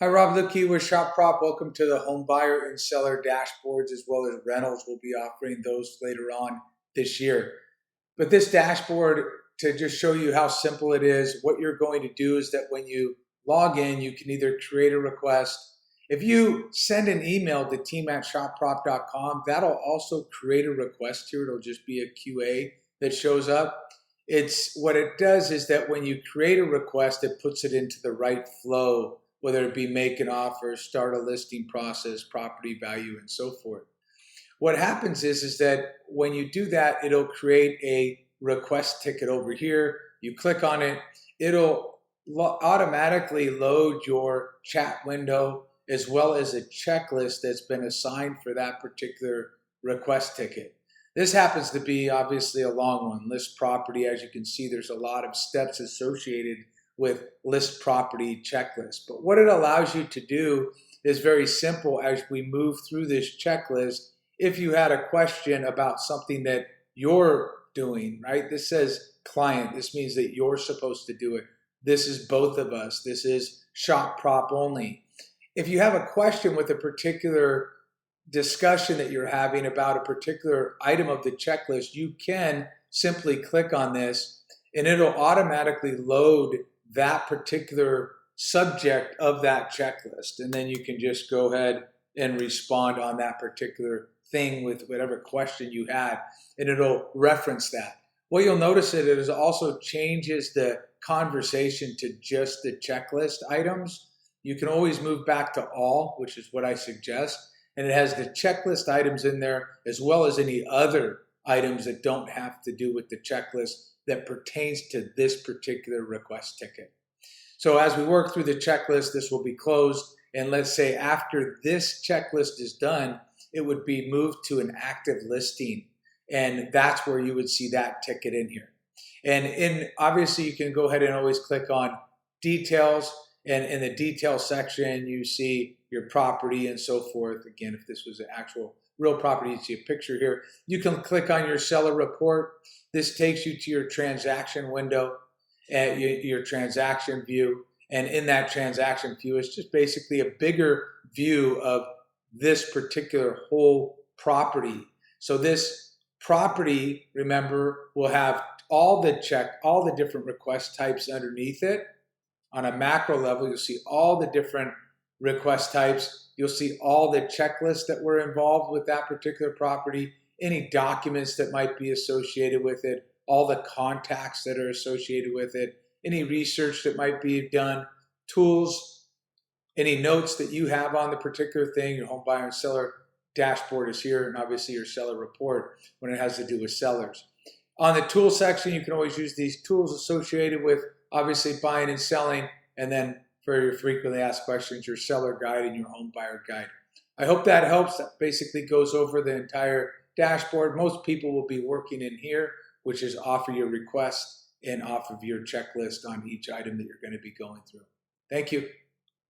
Hi, Rob Lipke with ShopProp. Welcome to the home buyer and seller dashboards as well as rentals. We'll be offering those later on this year. But this dashboard, to just show you how simple it is, what you're going to do is that when you log in, you can either create a request. If you send an email to team@shopprop.com, that'll also create a request here. It'll just be a QA that shows up. What it does is that when you create a request, it puts it into the right flow, whether it be make an offer, start a listing process, property value, and so forth. What happens is that when you do that, it'll create a request ticket over here. You click on it, it'll automatically load your chat window as well as a checklist that's been assigned for that particular request ticket. This happens to be obviously a long one. List property, as you can see, there's a lot of steps associated with list property checklist. But what it allows you to do is very simple as we move through this checklist. If you had a question about something that you're doing, right? This says client. This means that you're supposed to do it. This is both of us. This is ShopProp only. If you have a question with a particular discussion that you're having about a particular item of the checklist, you can simply click on this and it'll automatically load that particular subject of that checklist. And then you can just go ahead and respond on that particular thing with whatever question you had, and it'll reference that. What you'll notice is it also changes the conversation to just the checklist items. You can always move back to all, which is what I suggest. And it has the checklist items in there as well as any other items that don't have to do with the checklist that pertains to this particular request ticket. So as we work through the checklist, this will be closed. And let's say after this checklist is done, it would be moved to an active listing. And that's where you would see that ticket in here. And obviously you can go ahead and always click on details. And in the detail section, you see your property and so forth. Again, if this was an actual real property, you see a picture here. You can click on your seller report. This takes you to your transaction window, and your transaction view. And in that transaction view, it's just basically a bigger view of this particular whole property. So this property, remember, will have all the different request types underneath it. On a macro level, you'll see all the different request types. You'll see all the checklists that were involved with that particular property, any documents that might be associated with it, all the contacts that are associated with it, any research that might be done, tools, any notes that you have on the particular thing. Your home buyer and seller dashboard is here, and obviously your seller report when it has to do with sellers. On the tool section, you can always use these tools associated with obviously buying and selling, and then for your frequently asked questions, your seller guide and your home buyer guide. I hope that helps. That basically goes over the entire dashboard. Most people will be working in here, which is off of your request and off of your checklist on each item that you're going to be going through. Thank you.